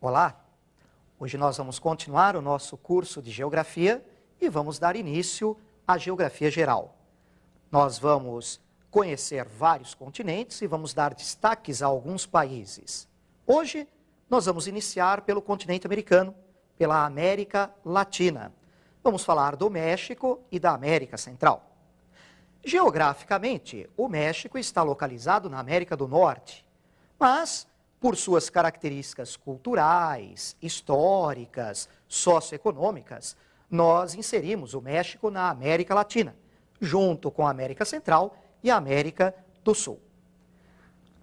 Olá! Hoje nós vamos continuar o nosso curso de Geografia e vamos dar início à Geografia Geral. Nós vamos conhecer vários continentes e vamos dar destaques a alguns países. Hoje nós vamos iniciar pelo continente americano, pela América Latina. Vamos falar do México e da América Central. Geograficamente, o México está localizado na América do Norte, mas por suas características culturais, históricas, socioeconômicas, nós inserimos o México na América Latina, junto com a América Central e a América do Sul.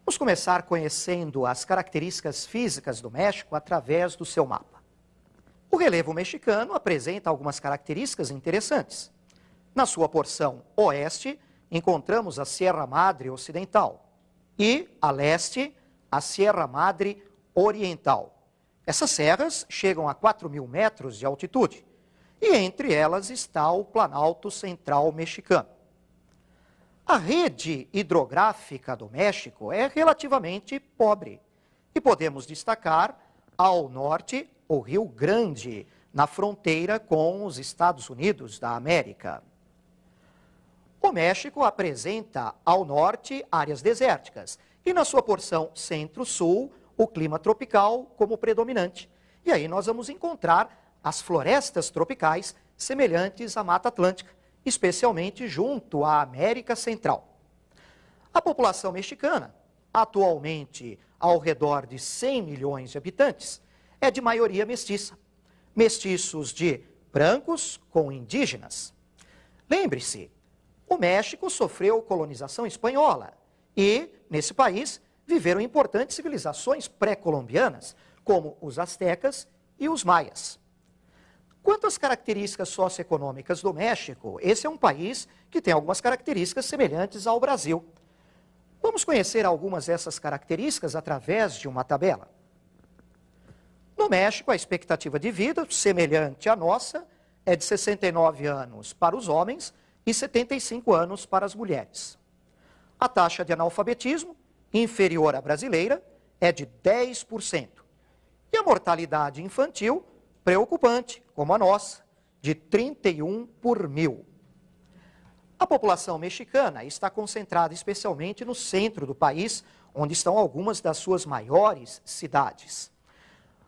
Vamos começar conhecendo as características físicas do México através do seu mapa. O relevo mexicano apresenta algumas características interessantes. Na sua porção oeste, encontramos a Sierra Madre Ocidental e, a leste, a Sierra Madre Oriental. Essas serras chegam a 4.000 metros de altitude e entre elas está o Planalto Central Mexicano. A rede hidrográfica do México é relativamente pobre e podemos destacar ao norte o Rio Grande, na fronteira com os Estados Unidos da América. O México apresenta ao norte áreas desérticas e na sua porção centro-sul o clima tropical como predominante. E aí nós vamos encontrar as florestas tropicais semelhantes à Mata Atlântica, especialmente junto à América Central. A população mexicana, atualmente ao redor de 100 milhões de habitantes, é de maioria mestiça. Mestiços de brancos com indígenas. Lembre-se, o México sofreu colonização espanhola e, nesse país, viveram importantes civilizações pré-colombianas, como os astecas e os maias. Quanto às características socioeconômicas do México, esse é um país que tem algumas características semelhantes ao Brasil. Vamos conhecer algumas dessas características através de uma tabela. No México, a expectativa de vida, semelhante à nossa, é de 69 anos para os homens e 75 anos para as mulheres. A taxa de analfabetismo, inferior à brasileira, é de 10%. E a mortalidade infantil, preocupante, como a nossa, de 31 por 1.000. A população mexicana está concentrada especialmente no centro do país, onde estão algumas das suas maiores cidades.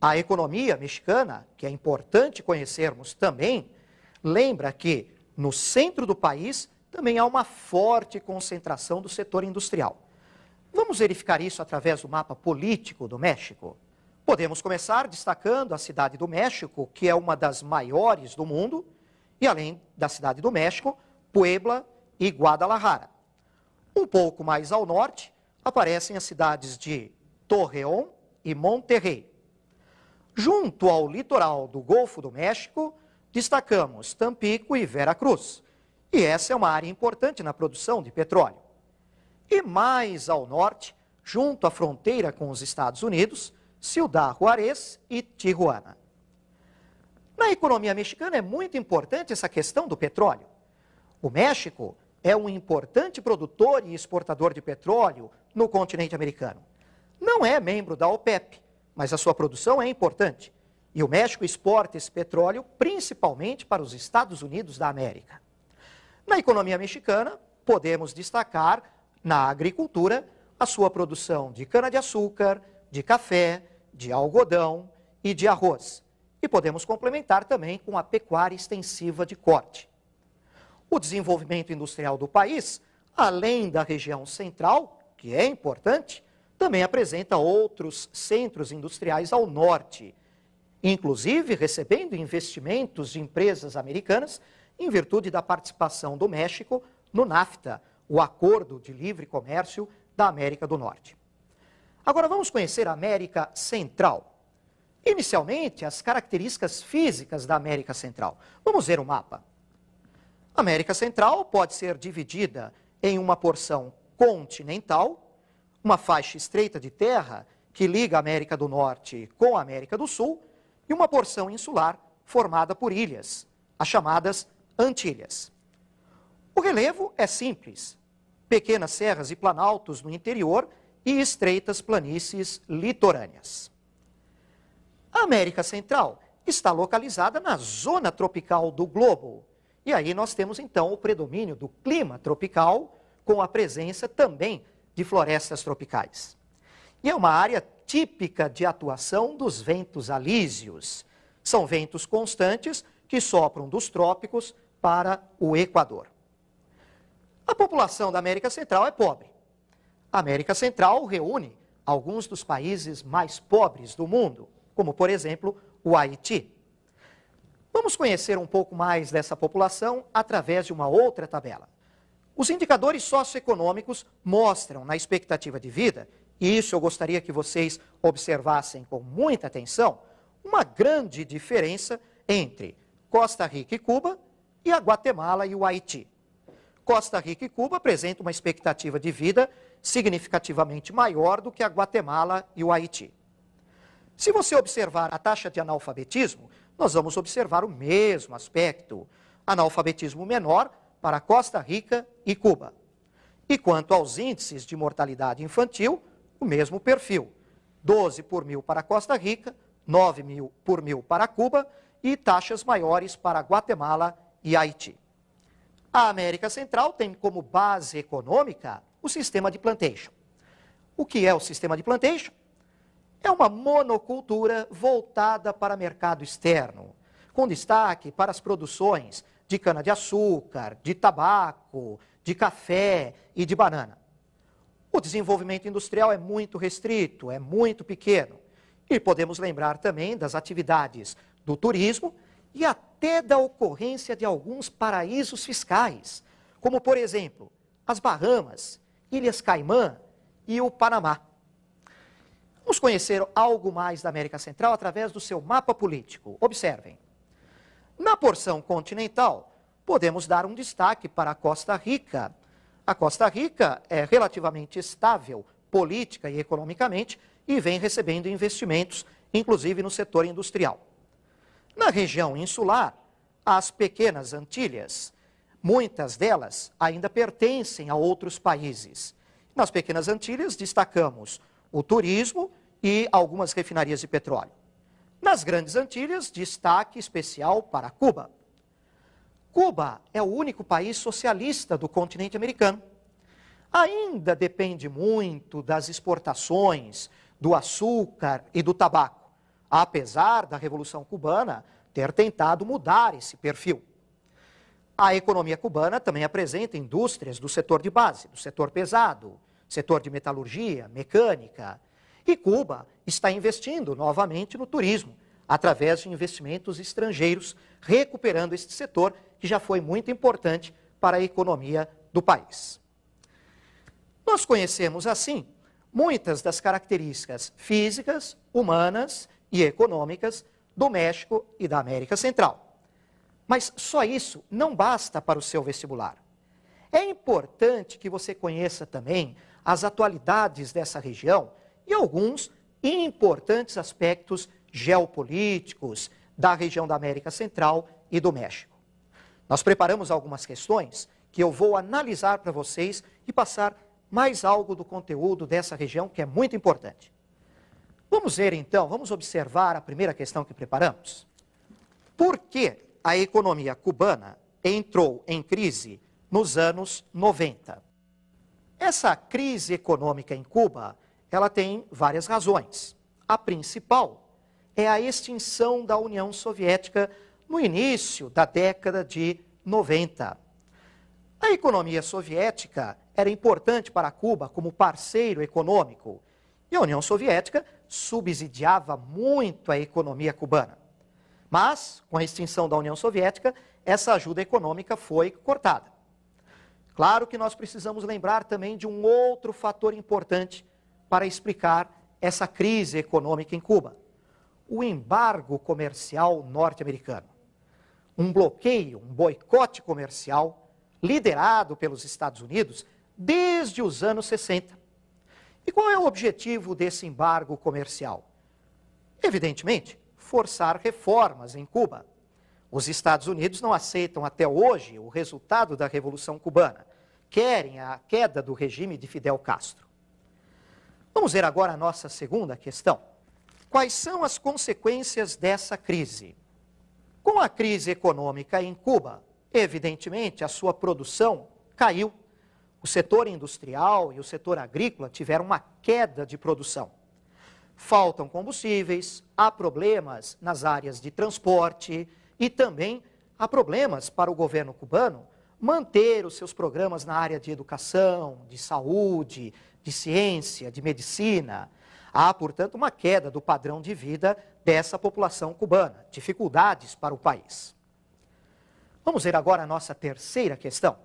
A economia mexicana, que é importante conhecermos também, lembra que no centro do país também há uma forte concentração do setor industrial. Vamos verificar isso através do mapa político do México? Podemos começar destacando a cidade do México, que é uma das maiores do mundo, e além da cidade do México, Puebla e Guadalajara. Um pouco mais ao norte, aparecem as cidades de Torreón e Monterrey. Junto ao litoral do Golfo do México, destacamos Tampico e Veracruz. E essa é uma área importante na produção de petróleo. E mais ao norte, junto à fronteira com os Estados Unidos, Ciudad Juárez e Tijuana. Na economia mexicana é muito importante essa questão do petróleo. O México é um importante produtor e exportador de petróleo no continente americano. Não é membro da OPEP, mas a sua produção é importante. E o México exporta esse petróleo principalmente para os Estados Unidos da América. Na economia mexicana, podemos destacar, na agricultura, a sua produção de cana-de-açúcar, de café, de algodão e de arroz. E podemos complementar também com a pecuária extensiva de corte. O desenvolvimento industrial do país, além da região central, que é importante, também apresenta outros centros industriais ao norte, inclusive recebendo investimentos de empresas americanas em virtude da participação do México no NAFTA, o Acordo de Livre Comércio da América do Norte. Agora vamos conhecer a América Central. Inicialmente, as características físicas da América Central. Vamos ver o mapa. A América Central pode ser dividida em uma porção continental, uma faixa estreita de terra que liga a América do Norte com a América do Sul, e uma porção insular formada por ilhas, as chamadas Antilhas. O relevo é simples, pequenas serras e planaltos no interior e estreitas planícies litorâneas. A América Central está localizada na zona tropical do globo. E aí nós temos então o predomínio do clima tropical, com a presença também de florestas tropicais. E é uma área típica de atuação dos ventos alísios. São ventos constantes que sopram dos trópicos para o Equador. A população da América Central é pobre. A América Central reúne alguns dos países mais pobres do mundo, como, por exemplo, o Haiti. Vamos conhecer um pouco mais dessa população através de uma outra tabela. Os indicadores socioeconômicos mostram na expectativa de vida, e isso eu gostaria que vocês observassem com muita atenção, uma grande diferença entre Costa Rica e Cuba e a Guatemala e o Haiti. Costa Rica e Cuba apresentam uma expectativa de vida significativamente maior do que a Guatemala e o Haiti. Se você observar a taxa de analfabetismo, nós vamos observar o mesmo aspecto. Analfabetismo menor para Costa Rica e Cuba. E quanto aos índices de mortalidade infantil, o mesmo perfil. 12 por mil para Costa Rica, 9 por mil para Cuba e taxas maiores para Guatemala e Haiti. A América Central tem como base econômica o sistema de plantation. O que é o sistema de plantation? É uma monocultura voltada para mercado externo, com destaque para as produções de cana-de-açúcar, de tabaco, de café e de banana. O desenvolvimento industrial é muito restrito, é muito pequeno. E podemos lembrar também das atividades do turismo e até da ocorrência de alguns paraísos fiscais, como, por exemplo, as Bahamas, Ilhas Caimã e o Panamá. Vamos conhecer algo mais da América Central através do seu mapa político. Observem. Na porção continental, podemos dar um destaque para a Costa Rica. A Costa Rica é relativamente estável política e economicamente e vem recebendo investimentos, inclusive no setor industrial. Na região insular, as pequenas Antilhas, muitas delas ainda pertencem a outros países. Nas pequenas Antilhas, destacamos o turismo e algumas refinarias de petróleo. Nas grandes Antilhas, destaque especial para Cuba. Cuba é o único país socialista do continente americano. Ainda depende muito das exportações, do açúcar e do tabaco, apesar da Revolução Cubana ter tentado mudar esse perfil. A economia cubana também apresenta indústrias do setor de base, do setor pesado, setor de metalurgia, mecânica. E Cuba está investindo novamente no turismo, através de investimentos estrangeiros, recuperando este setor que já foi muito importante para a economia do país. Nós conhecemos, assim, muitas das características físicas, humanas e econômicas do México e da América Central. Mas só isso não basta para o seu vestibular. É importante que você conheça também as atualidades dessa região e alguns importantes aspectos geopolíticos da região da América Central e do México. Nós preparamos algumas questões que eu vou analisar para vocês e passar mais algo do conteúdo dessa região que é muito importante. Vamos ver então, vamos observar a primeira questão que preparamos. Por que a economia cubana entrou em crise nos anos 90? Essa crise econômica em Cuba, ela tem várias razões. A principal é a extinção da União Soviética no início da década de 90. A economia soviética era importante para Cuba como parceiro econômico e a União Soviética subsidiava muito a economia cubana. Mas, com a extinção da União Soviética, essa ajuda econômica foi cortada. Claro que nós precisamos lembrar também de um outro fator importante para explicar essa crise econômica em Cuba: o embargo comercial norte-americano. Um bloqueio, um boicote comercial liderado pelos Estados Unidos desde os anos 60. E qual é o objetivo desse embargo comercial? Evidentemente, forçar reformas em Cuba. Os Estados Unidos não aceitam até hoje o resultado da Revolução Cubana. Querem a queda do regime de Fidel Castro. Vamos ver agora a nossa segunda questão. quais são as consequências dessa crise? Com a crise econômica em Cuba, evidentemente, a sua produção caiu. O setor industrial e o setor agrícola tiveram uma queda de produção. Faltam combustíveis, há problemas nas áreas de transporte e também há problemas para o governo cubano manter os seus programas na área de educação, de saúde, de ciência, de medicina. Há, portanto, uma queda do padrão de vida dessa população cubana, dificuldades para o país. Vamos ver agora a nossa terceira questão.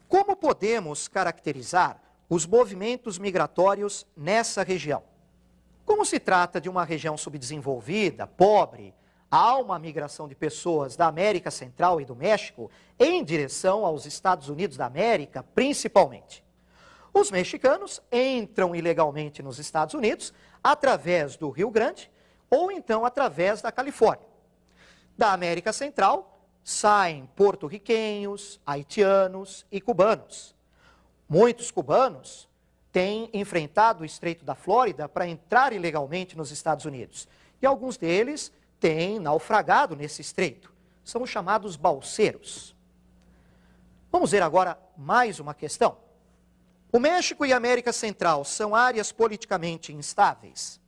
Como podemos caracterizar os movimentos migratórios nessa região? Como se trata de uma região subdesenvolvida, pobre, há uma migração de pessoas da América Central e do México em direção aos Estados Unidos da América, principalmente. Os mexicanos entram ilegalmente nos Estados Unidos através do Rio Grande ou então através da Califórnia. Da América Central saem porto-riquenhos, haitianos e cubanos. Muitos cubanos têm enfrentado o Estreito da Flórida para entrar ilegalmente nos Estados Unidos. E alguns deles têm naufragado nesse estreito. São os chamados balseiros. Vamos ver agora mais uma questão. O México e a América Central são áreas politicamente instáveis.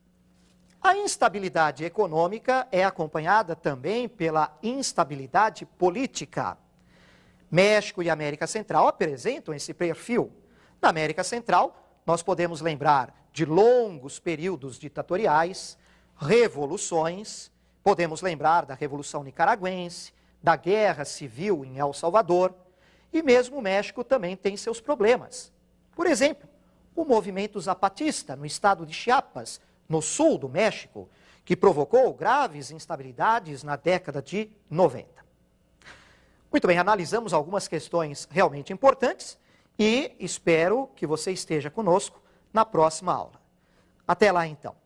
A instabilidade econômica é acompanhada também pela instabilidade política. México e América Central apresentam esse perfil. Na América Central, nós podemos lembrar de longos períodos ditatoriais, revoluções, podemos lembrar da Revolução Nicaragüense, da Guerra Civil em El Salvador, e mesmo o México também tem seus problemas. Por exemplo, o movimento zapatista no estado de Chiapas, no sul do México, que provocou graves instabilidades na década de 90. Muito bem, analisamos algumas questões realmente importantes e espero que você esteja conosco na próxima aula. Até lá, então.